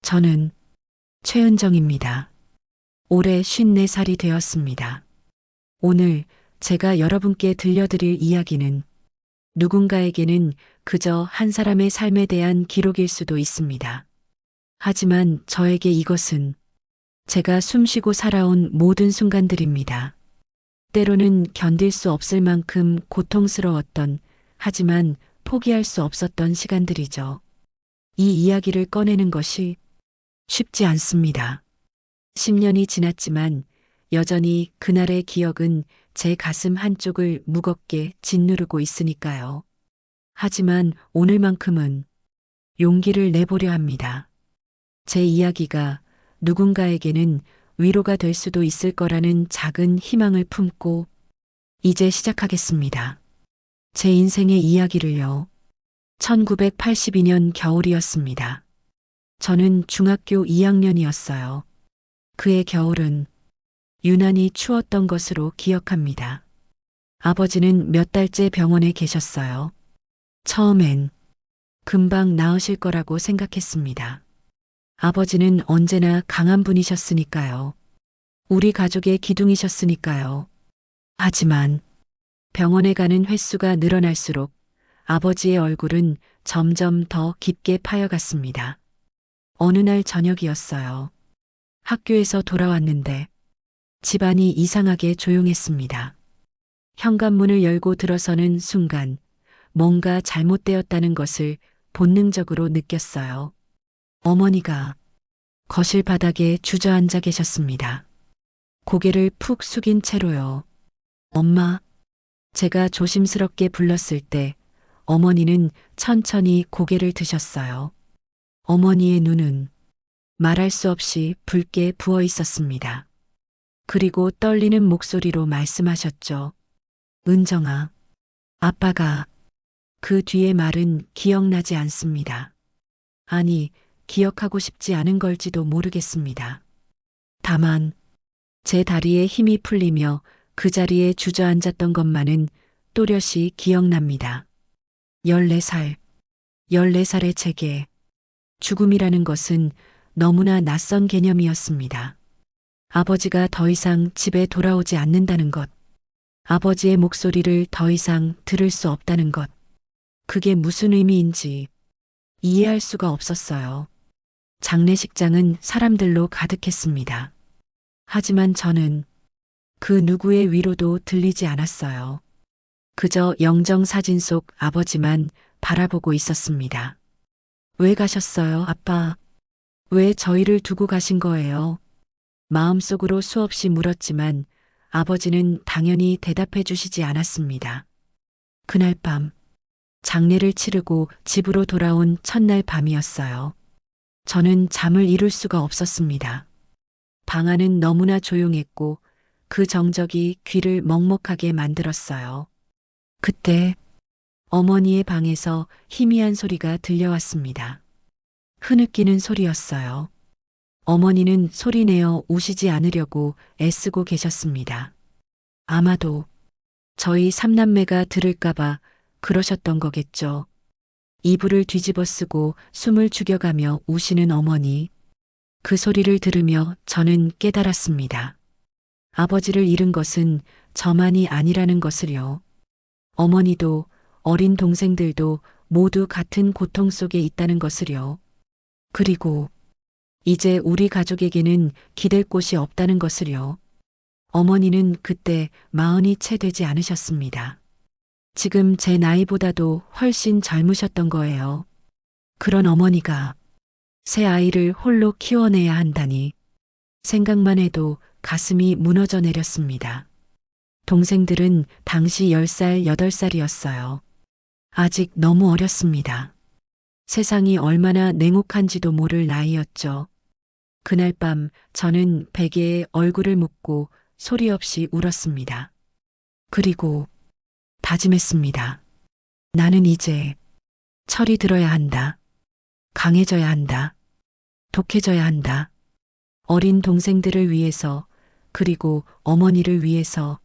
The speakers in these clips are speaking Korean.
저는 최은정입니다. 올해 54살이 되었습니다. 오늘 제가 여러분께 들려드릴 이야기는 누군가에게는 그저 한 사람의 삶에 대한 기록일 수도 있습니다. 하지만 저에게 이것은 제가 숨쉬고 살아온 모든 순간들입니다. 때로는 견딜 수 없을 만큼 고통스러웠던, 하지만 포기할 수 없었던 시간들이죠. 이 이야기를 꺼내는 것이 쉽지 않습니다. 10년이 지났지만 여전히 그날의 기억은 제 가슴 한쪽을 무겁게 짓누르고 있으니까요. 하지만 오늘만큼은 용기를 내보려 합니다. 제 이야기가 누군가에게는 위로가 될 수도 있을 거라는 작은 희망을 품고 이제 시작하겠습니다. 제 인생의 이야기를요. 1982년 겨울이었습니다. 저는 중학교 2학년이었어요. 그해 겨울은 유난히 추웠던 것으로 기억합니다. 아버지는 몇 달째 병원에 계셨어요. 처음엔 금방 나으실 거라고 생각했습니다. 아버지는 언제나 강한 분이셨으니까요. 우리 가족의 기둥이셨으니까요. 하지만 병원에 가는 횟수가 늘어날수록 아버지의 얼굴은 점점 더 깊게 파여갔습니다. 어느 날 저녁이었어요. 학교에서 돌아왔는데 집안이 이상하게 조용했습니다. 현관문을 열고 들어서는 순간 뭔가 잘못되었다는 것을 본능적으로 느꼈어요. 어머니가 거실 바닥에 주저앉아 계셨습니다. 고개를 푹 숙인 채로요. 엄마, 제가 조심스럽게 불렀을 때 어머니는 천천히 고개를 드셨어요. 어머니의 눈은 말할 수 없이 붉게 부어 있었습니다. 그리고 떨리는 목소리로 말씀하셨죠. 은정아, 아빠가 그 뒤의 말은 기억나지 않습니다. 아니, 기억하고 싶지 않은 걸지도 모르겠습니다. 다만 제 다리에 힘이 풀리며 그 자리에 주저앉았던 것만은 또렷이 기억납니다. 14살, 14살의 제게 죽음이라는 것은 너무나 낯선 개념이었습니다. 아버지가 더 이상 집에 돌아오지 않는다는 것, 아버지의 목소리를 더 이상 들을 수 없다는 것, 그게 무슨 의미인지 이해할 수가 없었어요. 장례식장은 사람들로 가득했습니다. 하지만 저는 그 누구의 위로도 들리지 않았어요. 그저 영정사진 속 아버지만 바라보고 있었습니다. 왜 가셨어요, 아빠? 왜 저희를 두고 가신 거예요? 마음속으로 수없이 물었지만 아버지는 당연히 대답해 주시지 않았습니다. 그날 밤, 장례를 치르고 집으로 돌아온 첫날 밤이었어요. 저는 잠을 이룰 수가 없었습니다. 방 안은 너무나 조용했고 그 정적이 귀를 먹먹하게 만들었어요. 그때 어머니의 방에서 희미한 소리가 들려왔습니다. 흐느끼는 소리였어요. 어머니는 소리내어 우시지 않으려고 애쓰고 계셨습니다. 아마도 저희 삼남매가 들을까봐 그러셨던 거겠죠. 이불을 뒤집어 쓰고 숨을 죽여가며 우시는 어머니. 그 소리를 들으며 저는 깨달았습니다. 아버지를 잃은 것은 저만이 아니라는 것을요. 어머니도 어린 동생들도 모두 같은 고통 속에 있다는 것을요. 그리고 이제 우리 가족에게는 기댈 곳이 없다는 것을요. 어머니는 그때 40이 채 되지 않으셨습니다. 지금 제 나이보다도 훨씬 젊으셨던 거예요. 그런 어머니가 새 아이를 홀로 키워내야 한다니 생각만 해도 가슴이 무너져 내렸습니다. 동생들은 당시 10살, 8살이었어요. 아직 너무 어렸습니다. 세상이 얼마나 냉혹한지도 모를 나이였죠. 그날 밤 저는 베개에 얼굴을 묻고 소리 없이 울었습니다. 그리고 다짐했습니다. 나는 이제 철이 들어야 한다. 강해져야 한다. 독해져야 한다. 어린 동생들을 위해서, 그리고 어머니를 위해서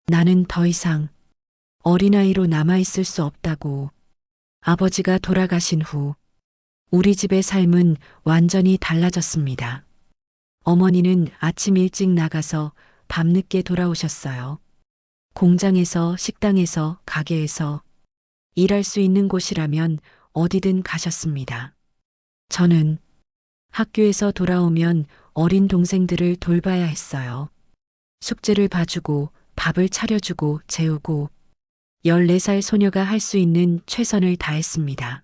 나는 더 이상 어린아이로 남아있을 수 없다고. 아버지가 돌아가신 후 우리 집의 삶은 완전히 달라졌습니다. 어머니는 아침 일찍 나가서 밤늦게 돌아오셨어요. 공장에서, 식당에서, 가게에서 일할 수 있는 곳이라면 어디든 가셨습니다. 저는 학교에서 돌아오면 어린 동생들을 돌봐야 했어요. 숙제를 봐주고 밥을 차려주고 재우고 14살 소녀가 할 수 있는 최선을 다했습니다.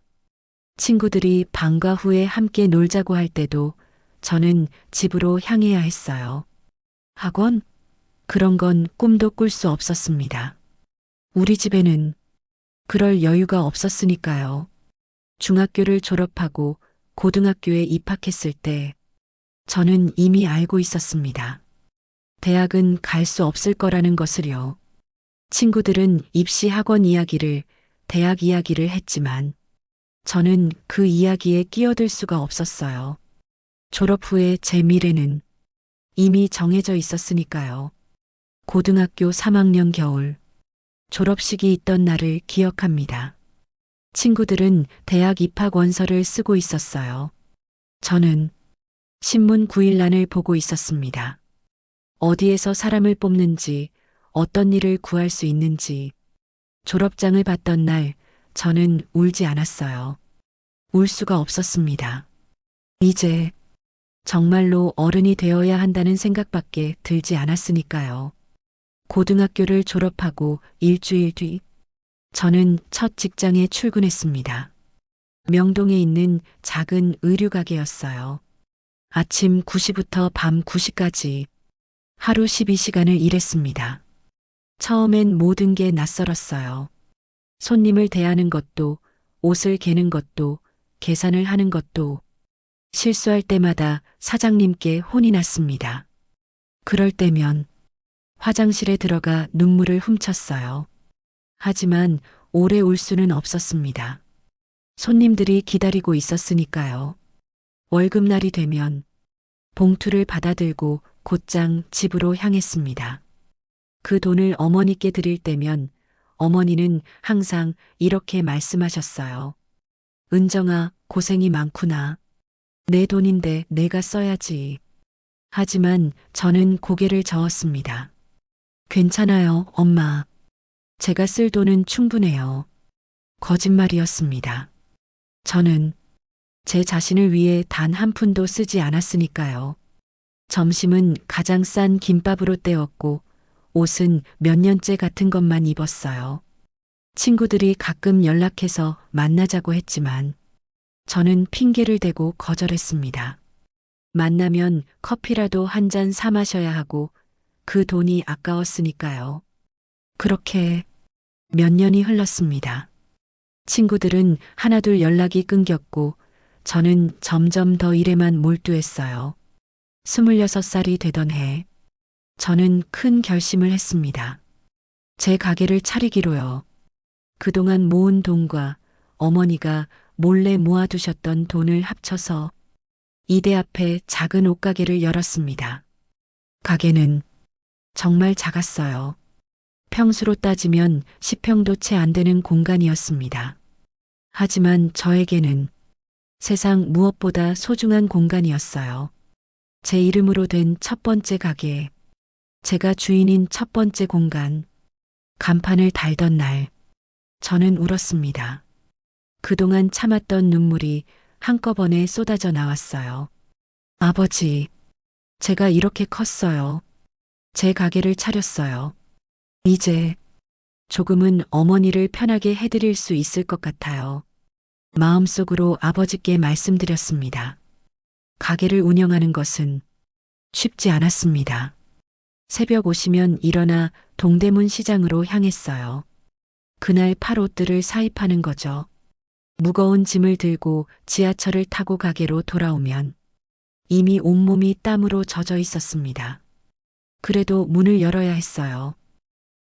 친구들이 방과 후에 함께 놀자고 할 때도 저는 집으로 향해야 했어요. 학원? 그런 건 꿈도 꿀 수 없었습니다. 우리 집에는 그럴 여유가 없었으니까요. 중학교를 졸업하고 고등학교에 입학했을 때 저는 이미 알고 있었습니다. 대학은 갈 수 없을 거라는 것을요. 친구들은 입시 학원 이야기를, 대학 이야기를 했지만 저는 그 이야기에 끼어들 수가 없었어요. 졸업 후에 제 미래는 이미 정해져 있었으니까요. 고등학교 3학년 겨울, 졸업식이 있던 날을 기억합니다. 친구들은 대학 입학 원서를 쓰고 있었어요. 저는 신문 9일란을 보고 있었습니다. 어디에서 사람을 뽑는지, 어떤 일을 구할 수 있는지, 졸업장을 받던 날 저는 울지 않았어요. 울 수가 없었습니다. 이제 정말로 어른이 되어야 한다는 생각밖에 들지 않았으니까요. 고등학교를 졸업하고 일주일 뒤 저는 첫 직장에 출근했습니다. 명동에 있는 작은 의류가게였어요. 아침 9시부터 밤 9시까지 하루 12시간을 일했습니다. 처음엔 모든 게 낯설었어요. 손님을 대하는 것도, 옷을 개는 것도, 계산을 하는 것도, 실수할 때마다 사장님께 혼이 났습니다. 그럴 때면 화장실에 들어가 눈물을 훔쳤어요. 하지만 오래 울 수는 없었습니다. 손님들이 기다리고 있었으니까요. 월급날이 되면 봉투를 받아들고 곧장 집으로 향했습니다. 그 돈을 어머니께 드릴 때면 어머니는 항상 이렇게 말씀하셨어요. 은정아, 고생이 많구나. 내 돈인데 내가 써야지. 하지만 저는 고개를 저었습니다. 괜찮아요, 엄마. 제가 쓸 돈은 충분해요. 거짓말이었습니다. 저는 제 자신을 위해 단 한 푼도 쓰지 않았으니까요. 점심은 가장 싼 김밥으로 때웠고 옷은 몇 년째 같은 것만 입었어요. 친구들이 가끔 연락해서 만나자고 했지만 저는 핑계를 대고 거절했습니다. 만나면 커피라도 한 잔 사 마셔야 하고 그 돈이 아까웠으니까요. 그렇게 몇 년이 흘렀습니다. 친구들은 하나둘 연락이 끊겼고 저는 점점 더 일에만 몰두했어요. 26살이 되던 해 저는 큰 결심을 했습니다. 제 가게를 차리기로요. 그동안 모은 돈과 어머니가 몰래 모아두셨던 돈을 합쳐서 이대 앞에 작은 옷가게를 열었습니다. 가게는 정말 작았어요. 평수로 따지면 10평도 채 안 되는 공간이었습니다. 하지만 저에게는 세상 무엇보다 소중한 공간이었어요. 제 이름으로 된 첫 번째 가게, 제가 주인인 첫 번째 공간, 간판을 달던 날, 저는 울었습니다. 그동안 참았던 눈물이 한꺼번에 쏟아져 나왔어요. 아버지, 제가 이렇게 컸어요. 제 가게를 차렸어요. 이제 조금은 어머니를 편하게 해드릴 수 있을 것 같아요. 마음속으로 아버지께 말씀드렸습니다. 가게를 운영하는 것은 쉽지 않았습니다. 새벽 오시면 일어나 동대문 시장으로 향했어요. 그날 팔 옷들을 사입하는 거죠. 무거운 짐을 들고 지하철을 타고 가게로 돌아오면 이미 온몸이 땀으로 젖어 있었습니다. 그래도 문을 열어야 했어요.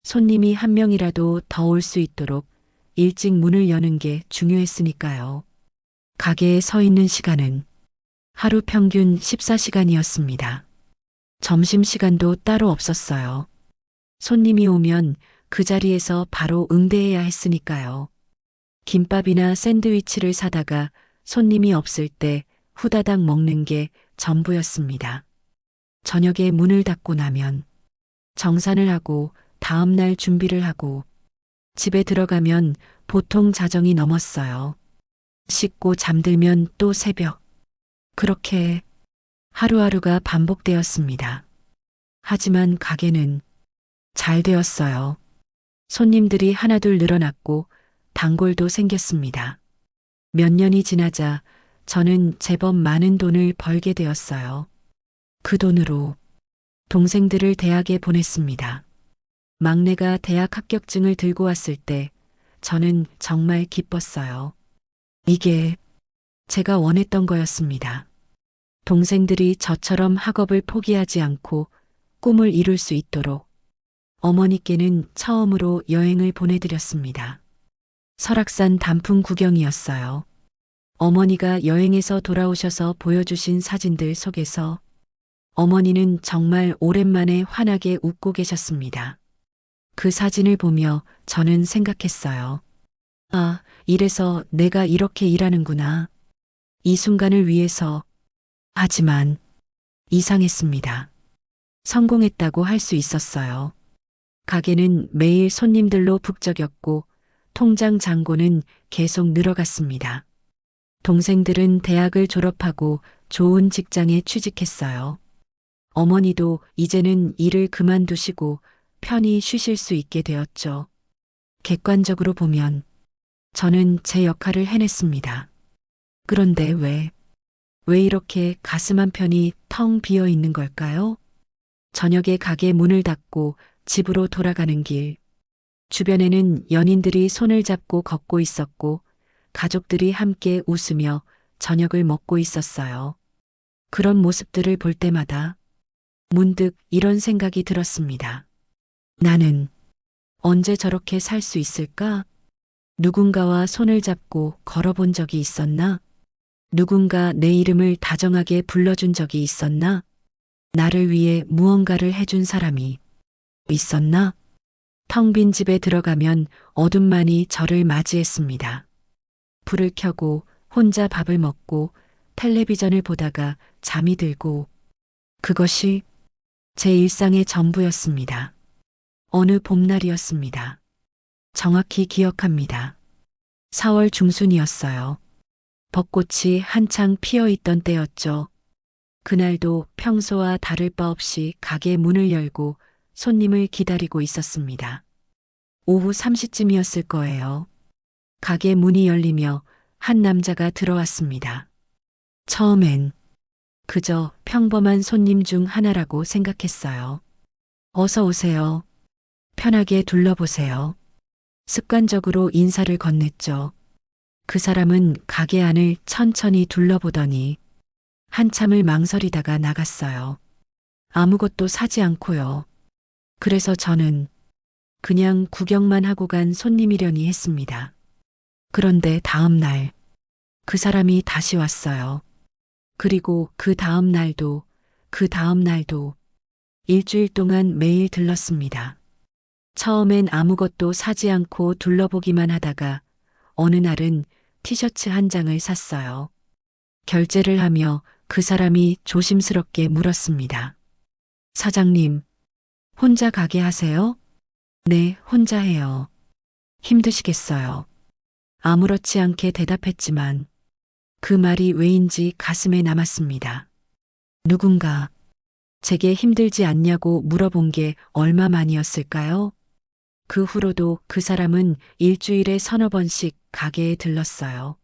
손님이 한 명이라도 더 올 수 있도록 일찍 문을 여는 게 중요했으니까요. 가게에 서 있는 시간은 하루 평균 14시간이었습니다. 점심시간도 따로 없었어요. 손님이 오면 그 자리에서 바로 응대해야 했으니까요. 김밥이나 샌드위치를 사다가 손님이 없을 때 후다닥 먹는 게 전부였습니다. 저녁에 문을 닫고 나면 정산을 하고 다음날 준비를 하고 집에 들어가면 보통 자정이 넘었어요. 씻고 잠들면 또 새벽. 그렇게 하루하루가 반복되었습니다. 하지만 가게는 잘 되었어요. 손님들이 하나둘 늘어났고 단골도 생겼습니다. 몇 년이 지나자 저는 제법 많은 돈을 벌게 되었어요. 그 돈으로 동생들을 대학에 보냈습니다. 막내가 대학 합격증을 들고 왔을 때 저는 정말 기뻤어요. 이게 제가 원했던 거였습니다. 동생들이 저처럼 학업을 포기하지 않고 꿈을 이룰 수 있도록 어머니께는 처음으로 여행을 보내드렸습니다. 설악산 단풍 구경이었어요. 어머니가 여행에서 돌아오셔서 보여주신 사진들 속에서 어머니는 정말 오랜만에 환하게 웃고 계셨습니다. 그 사진을 보며 저는 생각했어요. 아, 이래서 내가 이렇게 일하는구나. 이 순간을 위해서. 하지만 이상했습니다. 성공했다고 할 수 있었어요. 가게는 매일 손님들로 북적였고 통장 잔고는 계속 늘어갔습니다. 동생들은 대학을 졸업하고 좋은 직장에 취직했어요. 어머니도 이제는 일을 그만두시고 편히 쉬실 수 있게 되었죠. 객관적으로 보면 저는 제 역할을 해냈습니다. 그런데 왜 이렇게 가슴 한편이 텅 비어 있는 걸까요? 저녁에 가게 문을 닫고 집으로 돌아가는 길. 주변에는 연인들이 손을 잡고 걷고 있었고 가족들이 함께 웃으며 저녁을 먹고 있었어요. 그런 모습들을 볼 때마다 문득 이런 생각이 들었습니다. 나는 언제 저렇게 살 수 있을까? 누군가와 손을 잡고 걸어본 적이 있었나? 누군가 내 이름을 다정하게 불러준 적이 있었나? 나를 위해 무언가를 해준 사람이 있었나? 텅 빈 집에 들어가면 어둠만이 저를 맞이했습니다. 불을 켜고 혼자 밥을 먹고 텔레비전을 보다가 잠이 들고 그것이 제 일상의 전부였습니다. 어느 봄날이었습니다. 정확히 기억합니다. 4월 중순이었어요. 벚꽃이 한창 피어 있던 때였죠. 그날도 평소와 다를 바 없이 가게 문을 열고 손님을 기다리고 있었습니다. 오후 3시쯤이었을 거예요. 가게 문이 열리며 한 남자가 들어왔습니다. 처음엔 그저 평범한 손님 중 하나라고 생각했어요. 어서 오세요. 편하게 둘러보세요. 습관적으로 인사를 건넸죠. 그 사람은 가게 안을 천천히 둘러보더니 한참을 망설이다가 나갔어요. 아무것도 사지 않고요. 그래서 저는 그냥 구경만 하고 간 손님이려니 했습니다. 그런데 다음 날 그 사람이 다시 왔어요. 그리고 그 다음 날도 일주일 동안 매일 들렀습니다. 처음엔 아무것도 사지 않고 둘러보기만 하다가 어느 날은 티셔츠 한 장을 샀어요. 결제를 하며 그 사람이 조심스럽게 물었습니다. 사장님, 혼자 가게 하세요? 네, 혼자 해요. 힘드시겠어요. 아무렇지 않게 대답했지만 그 말이 왜인지 가슴에 남았습니다. 누군가 제게 힘들지 않냐고 물어본 게 얼마만이었을까요? 그 후로도 그 사람은 일주일에 서너 번씩 가게에 들렀어요.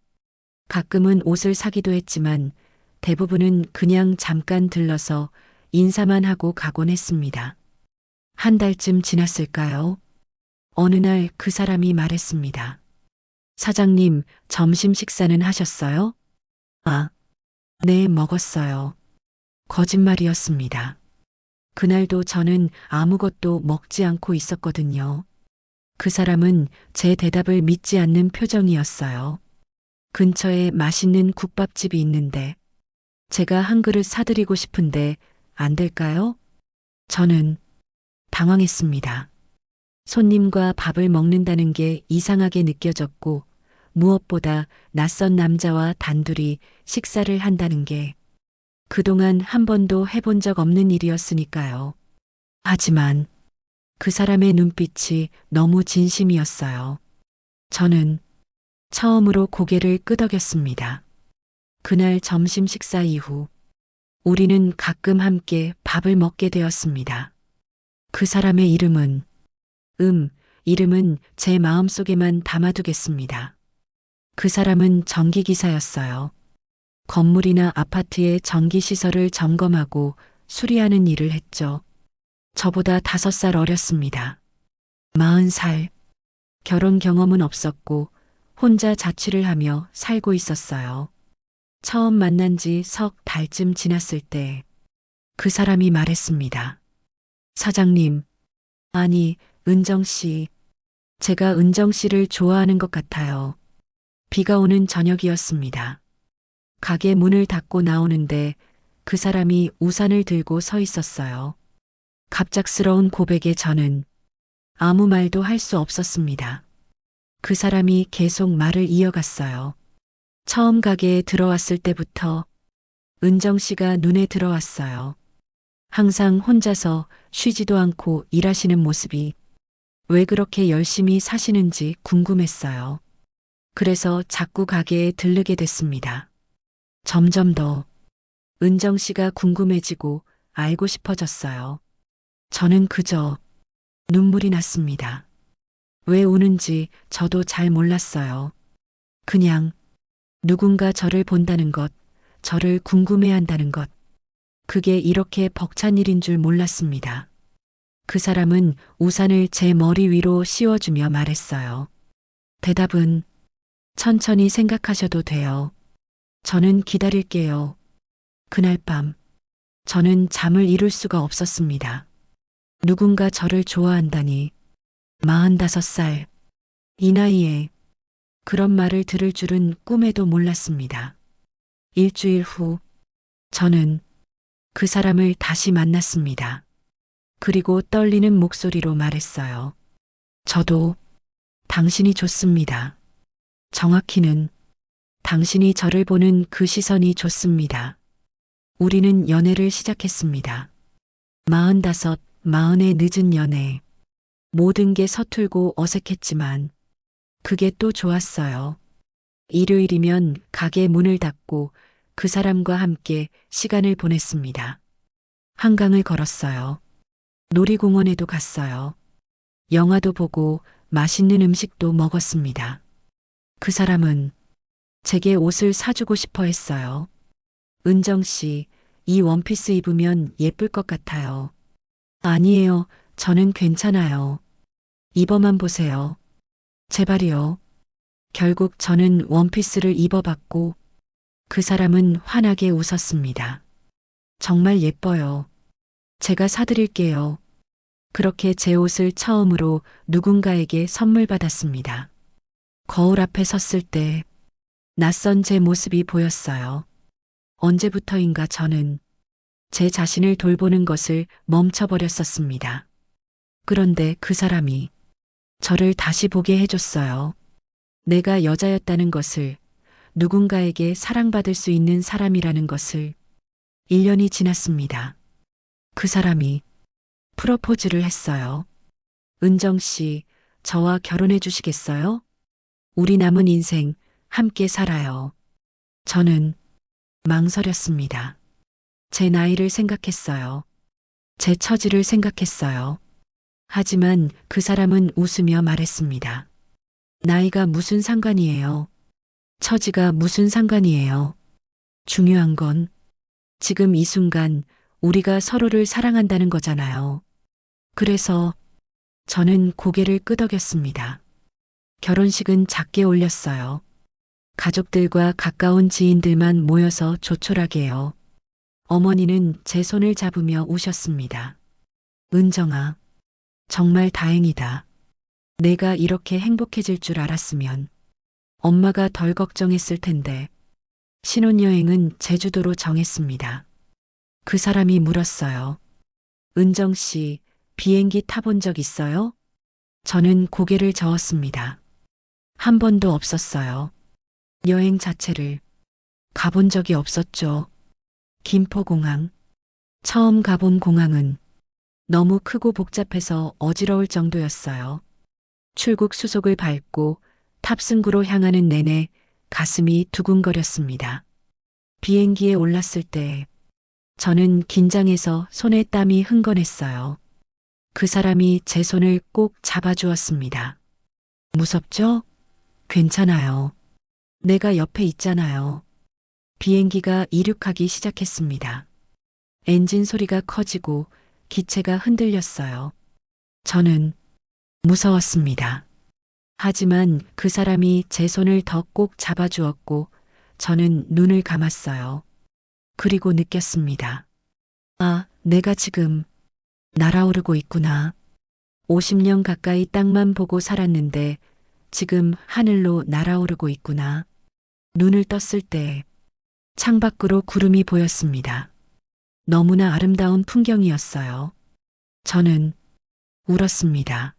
가끔은 옷을 사기도 했지만 대부분은 그냥 잠깐 들러서 인사만 하고 가곤 했습니다. 한 달쯤 지났을까요? 어느 날 그 사람이 말했습니다. 사장님, 점심 식사는 하셨어요? 아, 네, 먹었어요. 거짓말이었습니다. 그날도 저는 아무것도 먹지 않고 있었거든요. 그 사람은 제 대답을 믿지 않는 표정이었어요. 근처에 맛있는 국밥집이 있는데 제가 한 그릇 사드리고 싶은데 안 될까요? 저는 당황했습니다. 손님과 밥을 먹는다는 게 이상하게 느껴졌고 무엇보다 낯선 남자와 단둘이 식사를 한다는 게 그동안 한 번도 해본 적 없는 일이었으니까요. 하지만 그 사람의 눈빛이 너무 진심이었어요. 저는 처음으로 고개를 끄덕였습니다. 그날 점심 식사 이후 우리는 가끔 함께 밥을 먹게 되었습니다. 그 사람의 이름은 제 마음속에만 담아두겠습니다. 그 사람은 전기기사였어요. 건물이나 아파트의 전기시설을 점검하고 수리하는 일을 했죠. 저보다 5살 어렸습니다. 40살. 결혼 경험은 없었고 혼자 자취를 하며 살고 있었어요. 처음 만난 지 석 달쯤 지났을 때 그 사람이 말했습니다. 사장님, 아니, 은정 씨. 제가 은정 씨를 좋아하는 것 같아요. 비가 오는 저녁이었습니다. 가게 문을 닫고 나오는데 그 사람이 우산을 들고 서 있었어요. 갑작스러운 고백에 저는 아무 말도 할 수 없었습니다. 그 사람이 계속 말을 이어갔어요. 처음 가게에 들어왔을 때부터 은정 씨가 눈에 들어왔어요. 항상 혼자서 쉬지도 않고 일하시는 모습이 왜 그렇게 열심히 사시는지 궁금했어요. 그래서 자꾸 가게에 들르게 됐습니다. 점점 더 은정 씨가 궁금해지고 알고 싶어졌어요. 저는 그저 눈물이 났습니다. 왜 우는지 저도 잘 몰랐어요. 그냥 누군가 저를 본다는 것, 저를 궁금해한다는 것, 그게 이렇게 벅찬 일인 줄 몰랐습니다. 그 사람은 우산을 제 머리 위로 씌워주며 말했어요. 대답은 천천히 생각하셔도 돼요. 저는 기다릴게요. 그날 밤, 저는 잠을 이룰 수가 없었습니다. 누군가 저를 좋아한다니, 45살. 이 나이에 그런 말을 들을 줄은 꿈에도 몰랐습니다. 일주일 후, 저는 그 사람을 다시 만났습니다. 그리고 떨리는 목소리로 말했어요. 저도 당신이 좋습니다. 정확히는 당신이 저를 보는 그 시선이 좋습니다. 우리는 연애를 시작했습니다. 45, 40의 늦은 연애. 모든 게 서툴고 어색했지만 그게 또 좋았어요. 일요일이면 가게 문을 닫고 그 사람과 함께 시간을 보냈습니다. 한강을 걸었어요. 놀이공원에도 갔어요. 영화도 보고 맛있는 음식도 먹었습니다. 그 사람은 제게 옷을 사주고 싶어 했어요. 은정 씨, 이 원피스 입으면 예쁠 것 같아요. 아니에요. 저는 괜찮아요. 입어만 보세요. 제발이요. 결국 저는 원피스를 입어봤고 그 사람은 환하게 웃었습니다. 정말 예뻐요. 제가 사드릴게요. 그렇게 제 옷을 처음으로 누군가에게 선물 받았습니다. 거울 앞에 섰을 때 낯선 제 모습이 보였어요. 언제부터인가 저는 제 자신을 돌보는 것을 멈춰버렸었습니다. 그런데 그 사람이 저를 다시 보게 해줬어요. 내가 여자였다는 것을, 누군가에게 사랑받을 수 있는 사람이라는 것을. 1년이 지났습니다. 그 사람이 프로포즈를 했어요. 은정 씨, 저와 결혼해 주시겠어요? 우리 남은 인생 함께 살아요. 저는 망설였습니다. 제 나이를 생각했어요. 제 처지를 생각했어요. 하지만 그 사람은 웃으며 말했습니다. 나이가 무슨 상관이에요? 처지가 무슨 상관이에요? 중요한 건 지금 이 순간 우리가 서로를 사랑한다는 거잖아요. 그래서 저는 고개를 끄덕였습니다. 결혼식은 작게 올렸어요. 가족들과 가까운 지인들만 모여서 조촐하게요. 어머니는 제 손을 잡으며 우셨습니다. 은정아, 정말 다행이다. 내가 이렇게 행복해질 줄 알았으면 엄마가 덜 걱정했을 텐데. 신혼여행은 제주도로 정했습니다. 그 사람이 물었어요. 은정 씨, 비행기 타본 적 있어요? 저는 고개를 저었습니다. 한 번도 없었어요. 여행 자체를 가본 적이 없었죠. 김포공항. 처음 가본 공항은 너무 크고 복잡해서 어지러울 정도였어요. 출국 수속을 밟고 탑승구로 향하는 내내 가슴이 두근거렸습니다. 비행기에 올랐을 때 저는 긴장해서 손에 땀이 흥건했어요. 그 사람이 제 손을 꼭 잡아주었습니다. 무섭죠? 괜찮아요. 내가 옆에 있잖아요. 비행기가 이륙하기 시작했습니다. 엔진 소리가 커지고 기체가 흔들렸어요. 저는 무서웠습니다. 하지만 그 사람이 제 손을 더 꼭 잡아주었고 저는 눈을 감았어요. 그리고 느꼈습니다. 아, 내가 지금 날아오르고 있구나. 50년 가까이 땅만 보고 살았는데 지금 하늘로 날아오르고 있구나. 눈을 떴을 때 창밖으로 구름이 보였습니다. 너무나 아름다운 풍경이었어요. 저는 울었습니다.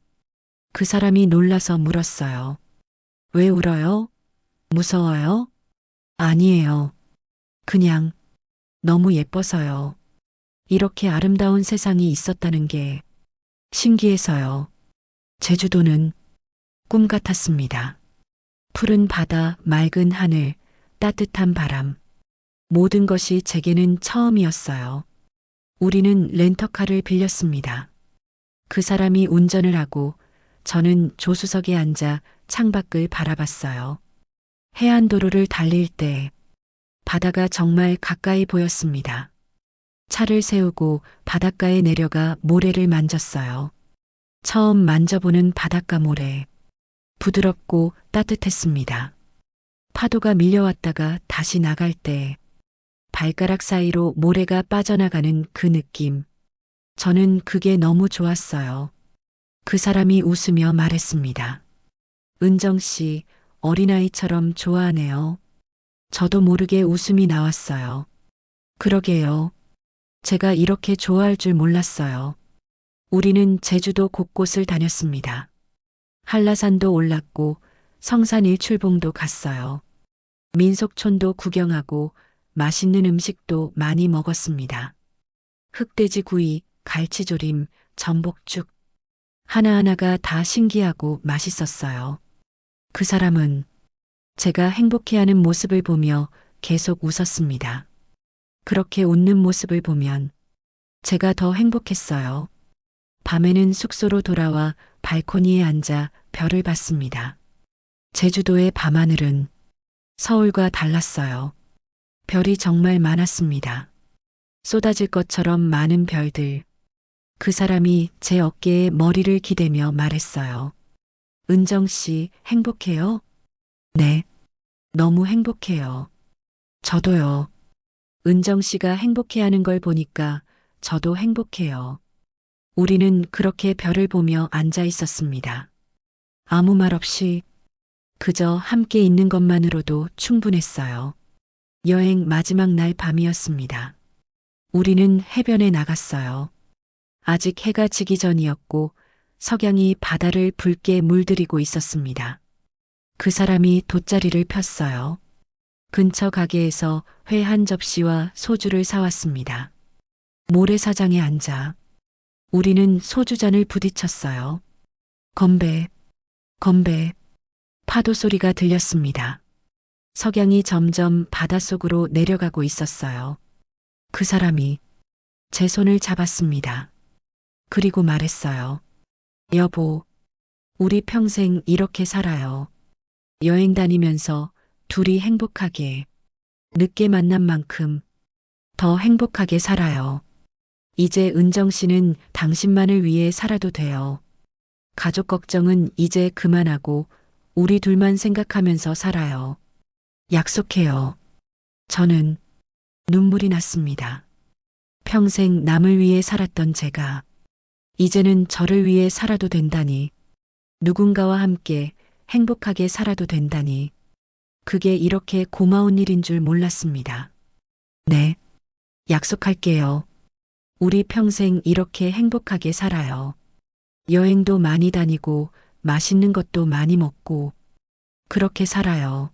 그 사람이 놀라서 물었어요. 왜 울어요? 무서워요? 아니에요. 그냥 너무 예뻐서요. 이렇게 아름다운 세상이 있었다는 게 신기해서요. 제주도는 꿈 같았습니다. 푸른 바다, 맑은 하늘, 따뜻한 바람. 모든 것이 제게는 처음이었어요. 우리는 렌터카를 빌렸습니다. 그 사람이 운전을 하고 저는 조수석에 앉아 창밖을 바라봤어요. 해안도로를 달릴 때 바다가 정말 가까이 보였습니다. 차를 세우고 바닷가에 내려가 모래를 만졌어요. 처음 만져보는 바닷가 모래. 부드럽고 따뜻했습니다. 파도가 밀려왔다가 다시 나갈 때 발가락 사이로 모래가 빠져나가는 그 느낌. 저는 그게 너무 좋았어요. 그 사람이 웃으며 말했습니다. 은정 씨, 어린아이처럼 좋아하네요. 저도 모르게 웃음이 나왔어요. 그러게요. 제가 이렇게 좋아할 줄 몰랐어요. 우리는 제주도 곳곳을 다녔습니다. 한라산도 올랐고 성산 일출봉도 갔어요. 민속촌도 구경하고 맛있는 음식도 많이 먹었습니다. 흑돼지 구이, 갈치조림, 전복죽. 하나하나가 다 신기하고 맛있었어요. 그 사람은 제가 행복해하는 모습을 보며 계속 웃었습니다. 그렇게 웃는 모습을 보면 제가 더 행복했어요. 밤에는 숙소로 돌아와 발코니에 앉아 별을 봤습니다. 제주도의 밤하늘은 서울과 달랐어요. 별이 정말 많았습니다. 쏟아질 것처럼 많은 별들. 그 사람이 제 어깨에 머리를 기대며 말했어요. 은정 씨, 행복해요? 네, 너무 행복해요. 저도요. 은정 씨가 행복해하는 걸 보니까 저도 행복해요. 우리는 그렇게 별을 보며 앉아 있었습니다. 아무 말 없이 그저 함께 있는 것만으로도 충분했어요. 여행 마지막 날 밤이었습니다. 우리는 해변에 나갔어요. 아직 해가 지기 전이었고 석양이 바다를 붉게 물들이고 있었습니다. 그 사람이 돗자리를 폈어요. 근처 가게에서 회 한 접시와 소주를 사왔습니다. 모래사장에 앉아 우리는 소주잔을 부딪혔어요. 건배, 건배, 파도 소리가 들렸습니다. 석양이 점점 바닷속으로 내려가고 있었어요. 그 사람이 제 손을 잡았습니다. 그리고 말했어요. 여보, 우리 평생 이렇게 살아요. 여행 다니면서 둘이 행복하게, 늦게 만난 만큼 더 행복하게 살아요. 이제 은정 씨는 당신만을 위해 살아도 돼요. 가족 걱정은 이제 그만하고 우리 둘만 생각하면서 살아요. 약속해요. 저는 눈물이 났습니다. 평생 남을 위해 살았던 제가 이제는 저를 위해 살아도 된다니, 누군가와 함께 행복하게 살아도 된다니, 그게 이렇게 고마운 일인 줄 몰랐습니다. 네, 약속할게요. 우리 평생 이렇게 행복하게 살아요. 여행도 많이 다니고 맛있는 것도 많이 먹고 그렇게 살아요.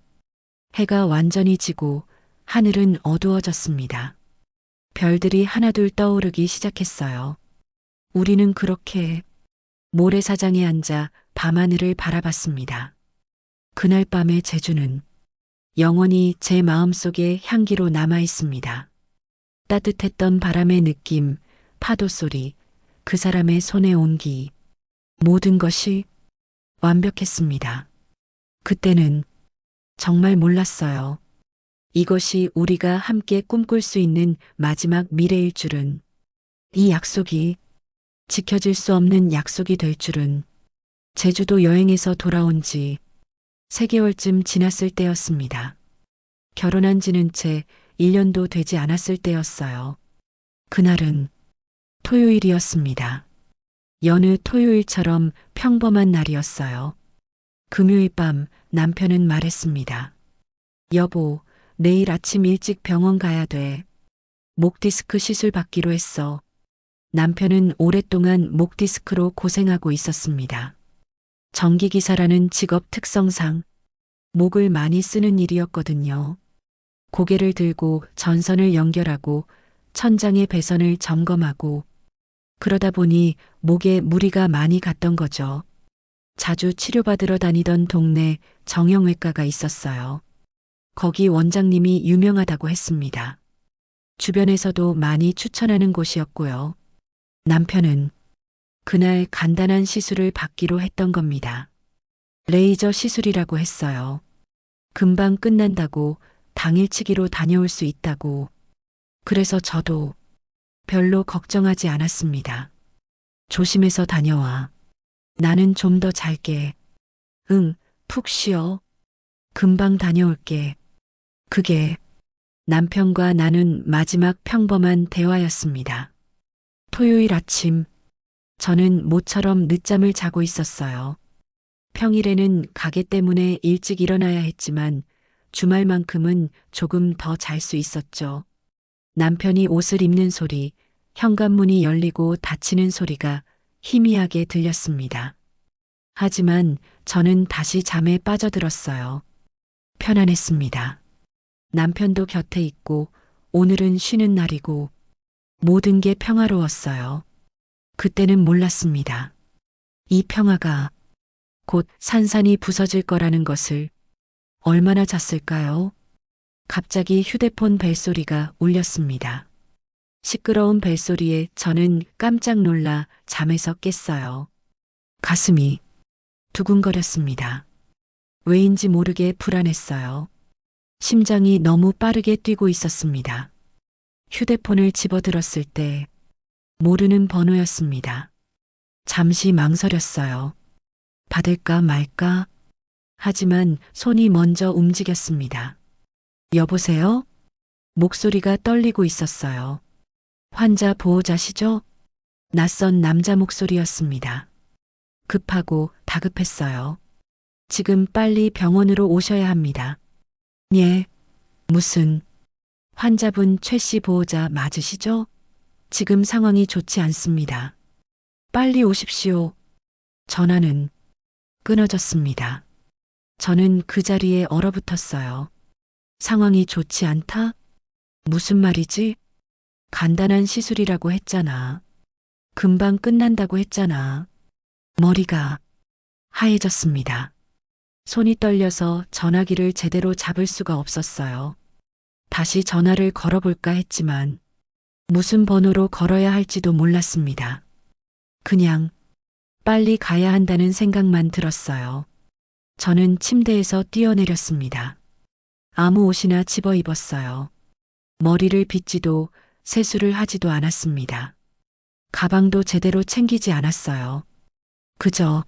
해가 완전히 지고 하늘은 어두워졌습니다. 별들이 하나둘 떠오르기 시작했어요. 우리는 그렇게 모래사장에 앉아 밤하늘을 바라봤습니다. 그날 밤의 제주는 영원히 제 마음속에 향기로 남아 있습니다. 따뜻했던 바람의 느낌, 파도 소리, 그 사람의 손의 온기, 모든 것이 완벽했습니다. 그때는 정말 몰랐어요. 이것이 우리가 함께 꿈꿀 수 있는 마지막 미래일 줄은, 이 약속이 지켜질 수 없는 약속이 될 줄은. 제주도 여행에서 돌아온 지 3개월쯤 지났을 때였습니다. 결혼한 지는 채 1년도 되지 않았을 때였어요. 그날은 토요일이었습니다. 여느 토요일처럼 평범한 날이었어요. 금요일 밤 남편은 말했습니다. 여보, 내일 아침 일찍 병원 가야 돼. 목 디스크 시술 받기로 했어. 남편은 오랫동안 목 디스크로 고생하고 있었습니다. 전기기사라는 직업 특성상 목을 많이 쓰는 일이었거든요. 고개를 들고 전선을 연결하고 천장의 배선을 점검하고 그러다 보니 목에 무리가 많이 갔던 거죠. 자주 치료받으러 다니던 동네 정형외과가 있었어요. 거기 원장님이 유명하다고 했습니다. 주변에서도 많이 추천하는 곳이었고요. 남편은 그날 간단한 시술을 받기로 했던 겁니다. 레이저 시술이라고 했어요. 금방 끝난다고, 당일치기로 다녀올 수 있다고. 그래서 저도 별로 걱정하지 않았습니다. 조심해서 다녀와. 나는 좀 더 잘게. 응, 푹 쉬어. 금방 다녀올게. 그게 남편과 나눈 마지막 평범한 대화였습니다. 토요일 아침, 저는 모처럼 늦잠을 자고 있었어요. 평일에는 가게 때문에 일찍 일어나야 했지만 주말만큼은 조금 더 잘 수 있었죠. 남편이 옷을 입는 소리, 현관문이 열리고 닫히는 소리가 희미하게 들렸습니다. 하지만 저는 다시 잠에 빠져들었어요. 편안했습니다. 남편도 곁에 있고 오늘은 쉬는 날이고 모든 게 평화로웠어요. 그때는 몰랐습니다. 이 평화가 곧 산산이 부서질 거라는 것을. 얼마나 잤을까요? 갑자기 휴대폰 벨소리가 울렸습니다. 시끄러운 벨소리에 저는 깜짝 놀라 잠에서 깼어요. 가슴이 두근거렸습니다. 왜인지 모르게 불안했어요. 심장이 너무 빠르게 뛰고 있었습니다. 휴대폰을 집어들었을 때 모르는 번호였습니다. 잠시 망설였어요. 받을까 말까? 하지만 손이 먼저 움직였습니다. 여보세요? 목소리가 떨리고 있었어요. 환자 보호자시죠? 낯선 남자 목소리였습니다. 급하고 다급했어요. 지금 빨리 병원으로 오셔야 합니다. 예, 무슨, 환자분 최 씨 보호자 맞으시죠? 지금 상황이 좋지 않습니다. 빨리 오십시오. 전화는 끊어졌습니다. 저는 그 자리에 얼어붙었어요. 상황이 좋지 않다? 무슨 말이지? 간단한 시술이라고 했잖아. 금방 끝난다고 했잖아. 머리가 하얘졌습니다. 손이 떨려서 전화기를 제대로 잡을 수가 없었어요. 다시 전화를 걸어볼까 했지만 무슨 번호로 걸어야 할지도 몰랐습니다. 그냥 빨리 가야 한다는 생각만 들었어요. 저는 침대에서 뛰어내렸습니다. 아무 옷이나 집어 입었어요. 머리를 빗지도 세수를 하지도 않았습니다. 가방도 제대로 챙기지 않았어요. 그저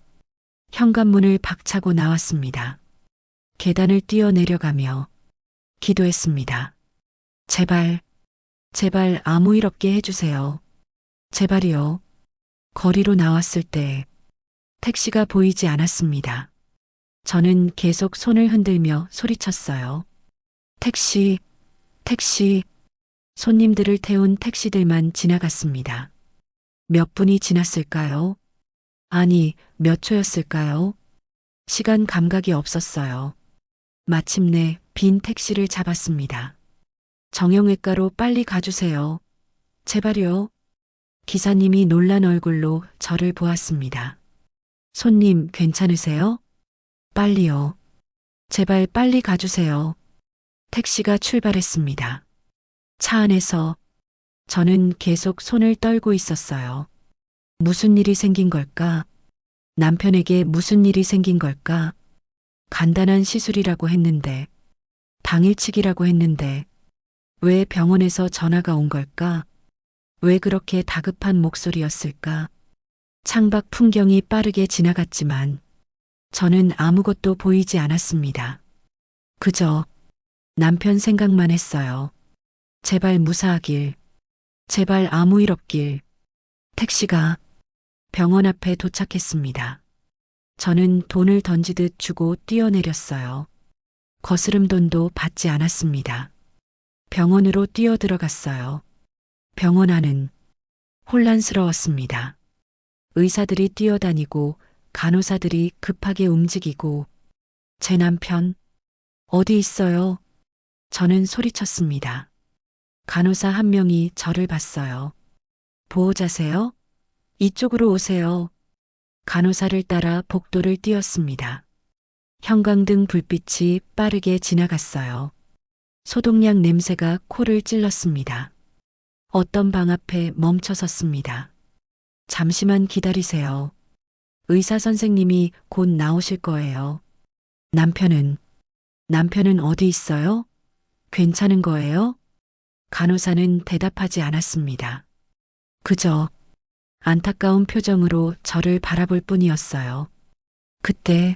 현관문을 박차고 나왔습니다. 계단을 뛰어내려가며 기도했습니다. 제발, 제발 아무 일 없게 해주세요. 제발이요. 거리로 나왔을 때 택시가 보이지 않았습니다. 저는 계속 손을 흔들며 소리쳤어요. 택시, 택시. 손님들을 태운 택시들만 지나갔습니다. 몇 분이 지났을까요? 아니, 몇 초였을까요? 시간 감각이 없었어요. 마침내 빈 택시를 잡았습니다. 정형외과로 빨리 가주세요. 제발요. 기사님이 놀란 얼굴로 저를 보았습니다. 손님 괜찮으세요? 빨리요. 제발 빨리 가주세요. 택시가 출발했습니다. 차 안에서 저는 계속 손을 떨고 있었어요. 무슨 일이 생긴 걸까? 남편에게 무슨 일이 생긴 걸까? 간단한 시술이라고 했는데, 당일치기라고 했는데, 왜 병원에서 전화가 온 걸까? 왜 그렇게 다급한 목소리였을까? 창밖 풍경이 빠르게 지나갔지만, 저는 아무것도 보이지 않았습니다. 그저 남편 생각만 했어요. 제발 무사하길. 제발 아무 일 없길. 택시가 병원 앞에 도착했습니다. 저는 돈을 던지듯 주고 뛰어내렸어요. 거스름 돈도 받지 않았습니다. 병원으로 뛰어들어갔어요. 병원 안은 혼란스러웠습니다. 의사들이 뛰어다니고 간호사들이 급하게 움직이고 제 남편 어디 있어요? 저는 소리쳤습니다. 간호사 한 명이 저를 봤어요. 보호자세요? 이쪽으로 오세요. 간호사를 따라 복도를 뛰었습니다. 형광등 불빛이 빠르게 지나갔어요. 소독약 냄새가 코를 찔렀습니다. 어떤 방 앞에 멈춰 섰습니다. 잠시만 기다리세요. 의사 선생님이 곧 나오실 거예요. 남편은 어디 있어요? 괜찮은 거예요? 간호사는 대답하지 않았습니다. 그저 안타까운 표정으로 저를 바라볼 뿐이었어요. 그때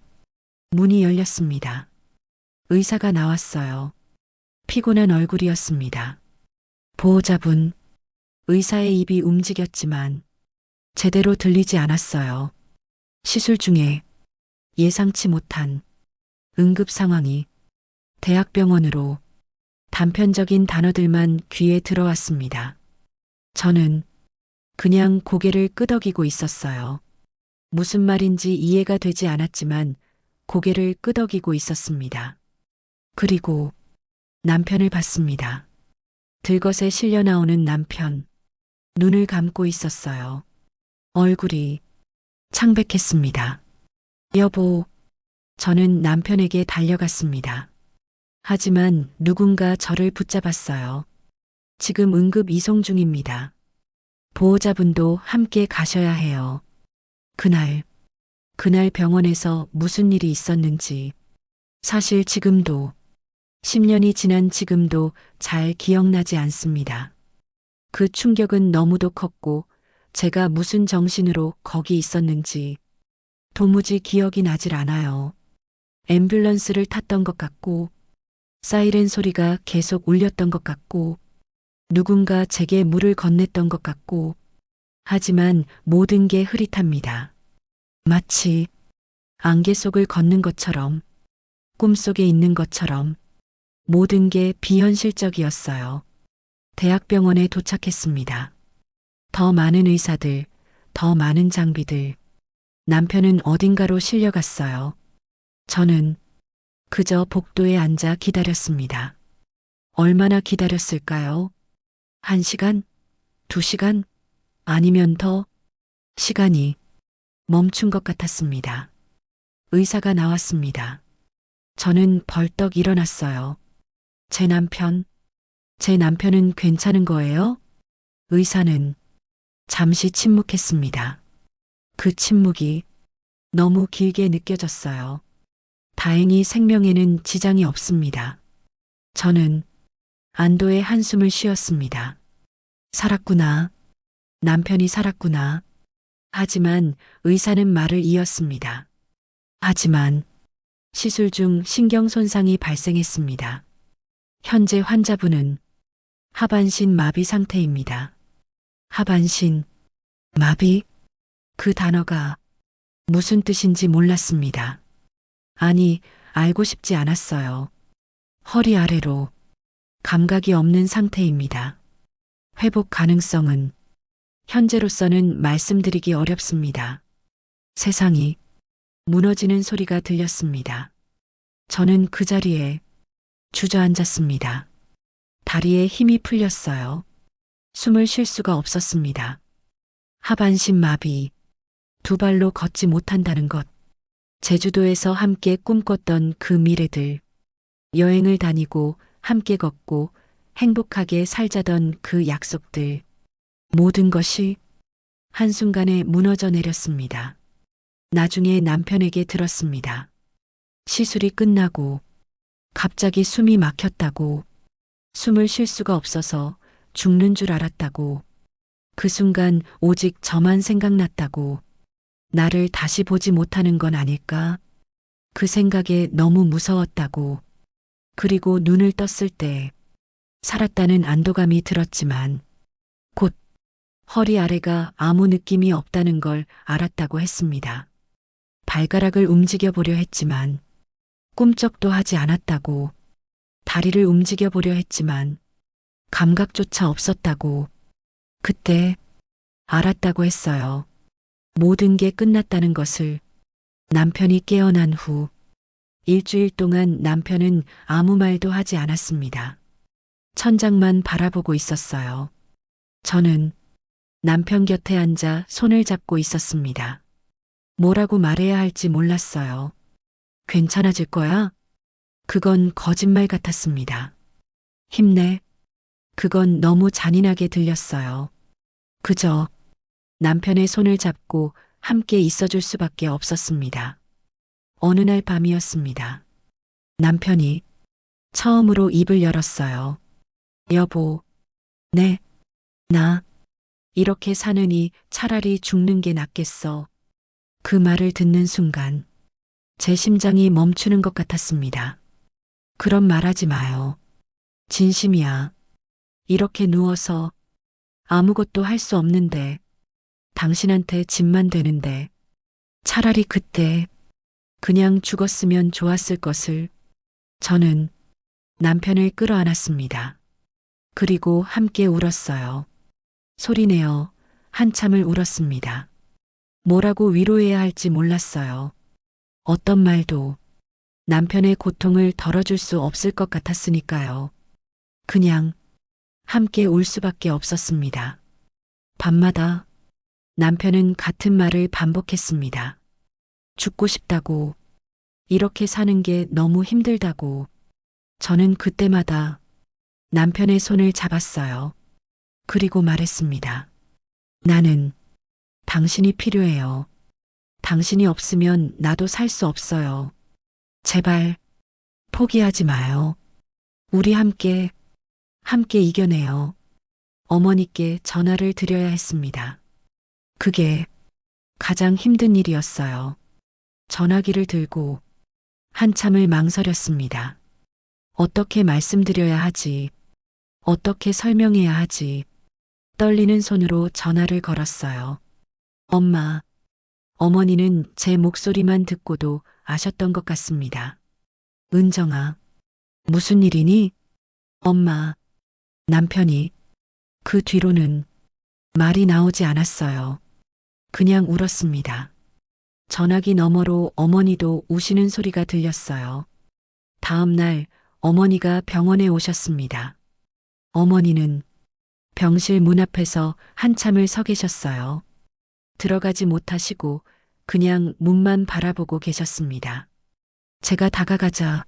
문이 열렸습니다. 의사가 나왔어요. 피곤한 얼굴이었습니다. 보호자분, 의사의 입이 움직였지만 제대로 들리지 않았어요. 시술 중에 예상치 못한 응급 상황이 대학병원으로 단편적인 단어들만 귀에 들어왔습니다. 저는 그냥 고개를 끄덕이고 있었어요. 무슨 말인지 이해가 되지 않았지만 고개를 끄덕이고 있었습니다. 그리고 남편을 봤습니다. 들것에 실려 나오는 남편. 눈을 감고 있었어요. 얼굴이 창백했습니다. 여보, 저는 남편에게 달려갔습니다. 하지만 누군가 저를 붙잡았어요. 지금 응급 이송 중입니다. 보호자분도 함께 가셔야 해요. 그날 병원에서 무슨 일이 있었는지 사실 지금도 10년이 지난 지금도 잘 기억나지 않습니다. 그 충격은 너무도 컸고 제가 무슨 정신으로 거기 있었는지 도무지 기억이 나질 않아요. 앰뷸런스를 탔던 것 같고 사이렌 소리가 계속 울렸던 것 같고 누군가 제게 물을 건넸던 것 같고 하지만 모든 게 흐릿합니다. 마치 안개 속을 걷는 것처럼 꿈속에 있는 것처럼 모든 게 비현실적이었어요. 대학병원에 도착했습니다. 더 많은 의사들, 더 많은 장비들. 남편은 어딘가로 실려갔어요. 저는 그저 복도에 앉아 기다렸습니다. 얼마나 기다렸을까요? 1시간? 2시간? 아니면 더? 시간이 멈춘 것 같았습니다. 의사가 나왔습니다. 저는 벌떡 일어났어요. 제 남편은 괜찮은 거예요? 의사는 잠시 침묵했습니다. 그 침묵이 너무 길게 느껴졌어요. 다행히 생명에는 지장이 없습니다. 저는 안도의 한숨을 쉬었습니다. 살았구나. 남편이 살았구나. 하지만 의사는 말을 이었습니다. 하지만 시술 중 신경 손상이 발생했습니다. 현재 환자분은 하반신 마비 상태입니다. 하반신 마비? 그 단어가 무슨 뜻인지 몰랐습니다. 아니, 알고 싶지 않았어요. 허리 아래로 감각이 없는 상태입니다. 회복 가능성은 현재로서는 말씀드리기 어렵습니다. 세상이 무너지는 소리가 들렸습니다. 저는 그 자리에 주저앉았습니다. 다리에 힘이 풀렸어요. 숨을 쉴 수가 없었습니다. 하반신 마비, 두 발로 걷지 못한다는 것, 제주도에서 함께 꿈꿨던 그 미래들, 여행을 다니고 함께 걷고 행복하게 살자던 그 약속들, 모든 것이 한순간에 무너져 내렸습니다. 나중에 남편에게 들었습니다. 시술이 끝나고 갑자기 숨이 막혔다고, 숨을 쉴 수가 없어서 죽는 줄 알았다고, 그 순간 오직 저만 생각났다고, 나를 다시 보지 못하는 건 아닐까? 그 생각에 너무 무서웠다고, 그리고 눈을 떴을 때 살았다는 안도감이 들었지만 곧 허리 아래가 아무 느낌이 없다는 걸 알았다고 했습니다. 발가락을 움직여 보려 했지만 꿈쩍도 하지 않았다고, 다리를 움직여 보려 했지만 감각조차 없었다고, 그때 알았다고 했어요. 모든 게 끝났다는 것을. 남편이 깨어난 후 일주일 동안 남편은 아무 말도 하지 않았습니다. 천장만 바라보고 있었어요. 저는 남편 곁에 앉아 손을 잡고 있었습니다. 뭐라고 말해야 할지 몰랐어요. 괜찮아질 거야? 그건 거짓말 같았습니다. 힘내. 그건 너무 잔인하게 들렸어요. 그저 남편의 손을 잡고 함께 있어줄 수밖에 없었습니다. 어느 날 밤이었습니다. 남편이 처음으로 입을 열었어요. 여보, 네, 나 이렇게 사느니 차라리 죽는 게 낫겠어. 그 말을 듣는 순간 제 심장이 멈추는 것 같았습니다. 그런 말 하지 마요. 진심이야. 이렇게 누워서 아무것도 할 수 없는데, 당신한테 짐만 되는데, 차라리 그때 그냥 죽었으면 좋았을 것을. 저는 남편을 끌어안았습니다. 그리고 함께 울었어요. 소리내어 한참을 울었습니다. 뭐라고 위로해야 할지 몰랐어요. 어떤 말도 남편의 고통을 덜어줄 수 없을 것 같았으니까요. 그냥 함께 울 수밖에 없었습니다. 밤마다 남편은 같은 말을 반복했습니다. 죽고 싶다고, 이렇게 사는 게 너무 힘들다고. 저는 그때마다 남편의 손을 잡았어요. 그리고 말했습니다. 나는 당신이 필요해요. 당신이 없으면 나도 살 수 없어요. 제발 포기하지 마요. 우리 함께 이겨내요. 어머니께 전화를 드려야 했습니다. 그게 가장 힘든 일이었어요. 전화기를 들고 한참을 망설였습니다. 어떻게 말씀드려야 하지? 어떻게 설명해야 하지? 떨리는 손으로 전화를 걸었어요. 엄마, 어머니는 제 목소리만 듣고도 아셨던 것 같습니다. 은정아, 무슨 일이니? 엄마, 남편이. 그 뒤로는 말이 나오지 않았어요. 그냥 울었습니다. 전화기 너머로 어머니도 우시는 소리가 들렸어요. 다음 날 어머니가 병원에 오셨습니다. 어머니는 병실 문 앞에서 한참을 서 계셨어요. 들어가지 못하시고 그냥 문만 바라보고 계셨습니다. 제가 다가가자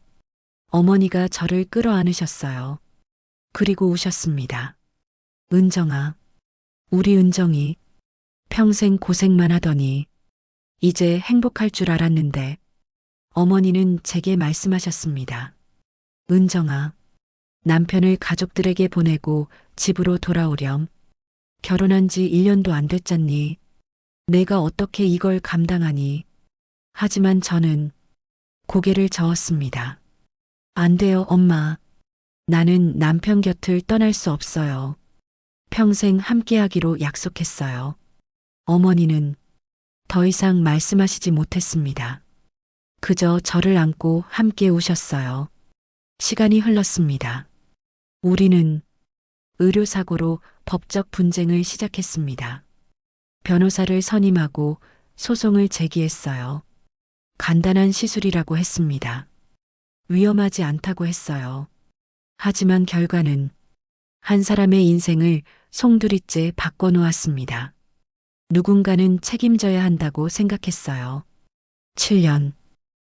어머니가 저를 끌어안으셨어요. 그리고 우셨습니다. 은정아, 우리 은정이 평생 고생만 하더니 이제 행복할 줄 알았는데. 어머니는 제게 말씀하셨습니다. 은정아, 남편을 가족들에게 보내고 집으로 돌아오렴. 결혼한 지 1년도 안 됐잖니. 내가 어떻게 이걸 감당하니. 하지만 저는 고개를 저었습니다. 안 돼요, 엄마. 나는 남편 곁을 떠날 수 없어요. 평생 함께하기로 약속했어요. 어머니는 더 이상 말씀하시지 못했습니다. 그저 저를 안고 함께 우셨어요. 시간이 흘렀습니다. 우리는 의료사고로 법적 분쟁을 시작했습니다. 변호사를 선임하고 소송을 제기했어요. 간단한 시술이라고 했습니다. 위험하지 않다고 했어요. 하지만 결과는 한 사람의 인생을 송두리째 바꿔놓았습니다. 누군가는 책임져야 한다고 생각했어요. 7년,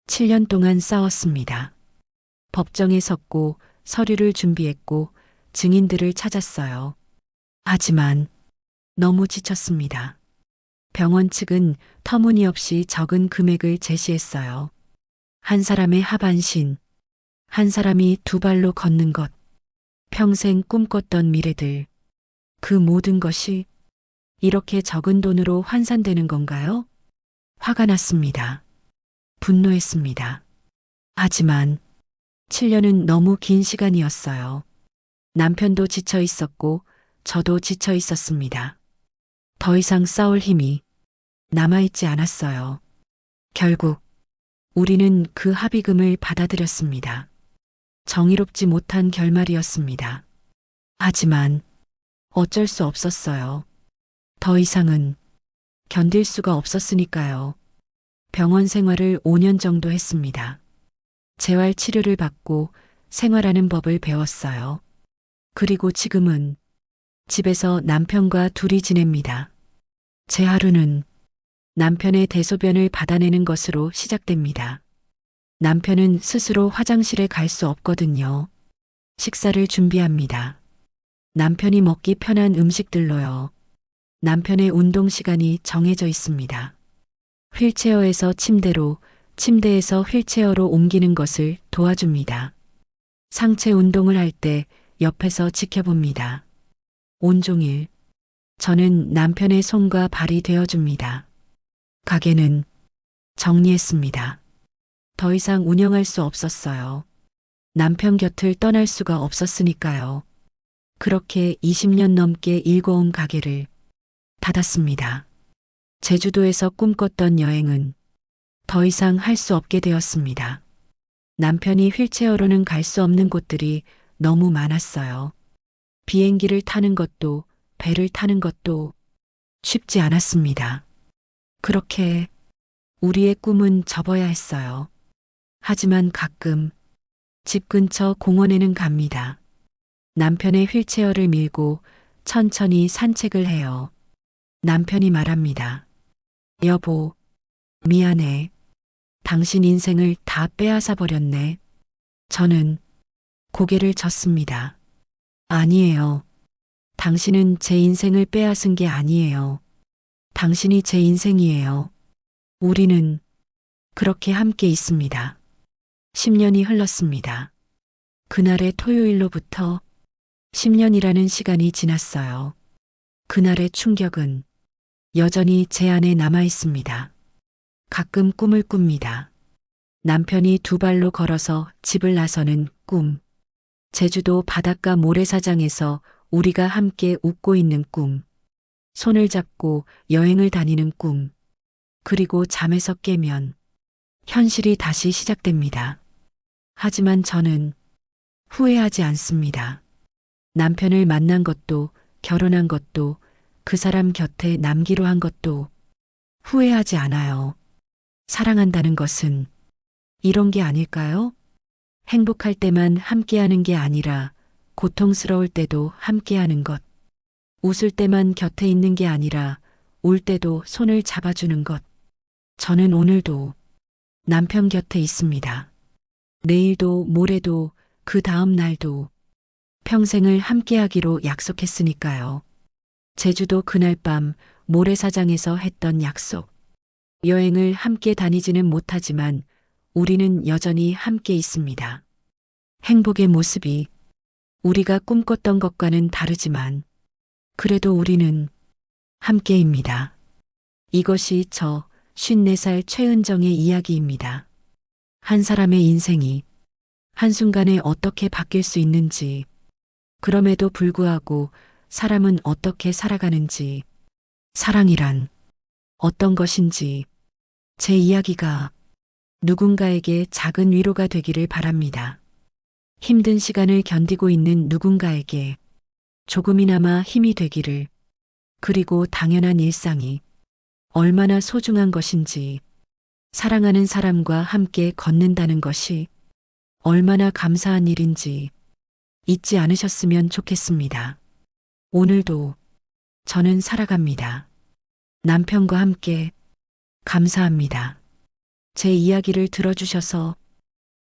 7년 동안 싸웠습니다. 법정에 섰고 서류를 준비했고 증인들을 찾았어요. 하지만 너무 지쳤습니다. 병원 측은 터무니없이 적은 금액을 제시했어요. 한 사람의 하반신, 한 사람이 두 발로 걷는 것, 평생 꿈꿨던 미래들, 그 모든 것이 이렇게 적은 돈으로 환산되는 건가요? 화가 났습니다. 분노했습니다. 하지만 7년은 너무 긴 시간이었어요. 남편도 지쳐 있었고 저도 지쳐 있었습니다. 더 이상 싸울 힘이 남아있지 않았어요. 결국 우리는 그 합의금을 받아들였습니다. 정의롭지 못한 결말이었습니다. 하지만 어쩔 수 없었어요. 더 이상은 견딜 수가 없었으니까요. 병원 생활을 5년 정도 했습니다. 재활 치료를 받고 생활하는 법을 배웠어요. 그리고 지금은 집에서 남편과 둘이 지냅니다. 제 하루는 남편의 대소변을 받아내는 것으로 시작됩니다. 남편은 스스로 화장실에 갈 수 없거든요. 식사를 준비합니다. 남편이 먹기 편한 음식들로요. 남편의 운동 시간이 정해져 있습니다. 휠체어에서 침대로, 침대에서 휠체어로 옮기는 것을 도와줍니다. 상체 운동을 할 때 옆에서 지켜봅니다. 온종일 저는 남편의 손과 발이 되어줍니다. 가게는 정리했습니다. 더 이상 운영할 수 없었어요. 남편 곁을 떠날 수가 없었으니까요. 그렇게 20년 넘게 일궈온 가게를 닫았습니다. 제주도에서 꿈꿨던 여행은 더 이상 할 수 없게 되었습니다. 남편이 휠체어로는 갈 수 없는 곳들이 너무 많았어요. 비행기를 타는 것도 배를 타는 것도 쉽지 않았습니다. 그렇게 우리의 꿈은 접어야 했어요. 하지만 가끔 집 근처 공원에는 갑니다. 남편의 휠체어를 밀고 천천히 산책을 해요. 남편이 말합니다. 여보, 미안해. 당신 인생을 다 빼앗아 버렸네. 저는 고개를 젓습니다. 아니에요. 당신은 제 인생을 빼앗은 게 아니에요. 당신이 제 인생이에요. 우리는 그렇게 함께 있습니다. 10년이 흘렀습니다. 그날의 토요일로부터 10년이라는 시간이 지났어요. 그날의 충격은 여전히 제 안에 남아 있습니다. 가끔 꿈을 꿉니다. 남편이 두 발로 걸어서 집을 나서는 꿈. 제주도 바닷가 모래사장에서 우리가 함께 웃고 있는 꿈. 손을 잡고 여행을 다니는 꿈. 그리고 잠에서 깨면 현실이 다시 시작됩니다. 하지만 저는 후회하지 않습니다. 남편을 만난 것도, 결혼한 것도, 그 사람 곁에 남기로 한 것도 후회하지 않아요. 사랑한다는 것은 이런 게 아닐까요? 행복할 때만 함께하는 게 아니라 고통스러울 때도 함께하는 것. 웃을 때만 곁에 있는 게 아니라 울 때도 손을 잡아주는 것. 저는 오늘도 남편 곁에 있습니다. 내일도 모레도 그 다음 날도 평생을 함께하기로 약속했으니까요. 제주도 그날 밤 모래사장에서 했던 약속. 여행을 함께 다니지는 못하지만 우리는 여전히 함께 있습니다. 행복의 모습이 우리가 꿈꿨던 것과는 다르지만 그래도 우리는 함께입니다. 이것이 저 54살 최은정의 이야기입니다. 한 사람의 인생이 한순간에 어떻게 바뀔 수 있는지, 그럼에도 불구하고 사람은 어떻게 살아가는지, 사랑이란 어떤 것인지, 제 이야기가 누군가에게 작은 위로가 되기를 바랍니다. 힘든 시간을 견디고 있는 누군가에게 조금이나마 힘이 되기를, 그리고 당연한 일상이 얼마나 소중한 것인지 사랑하는 사람과 함께 걷는다는 것이 얼마나 감사한 일인지 잊지 않으셨으면 좋겠습니다. 오늘도 저는 살아갑니다. 남편과 함께 감사합니다. 제 이야기를 들어주셔서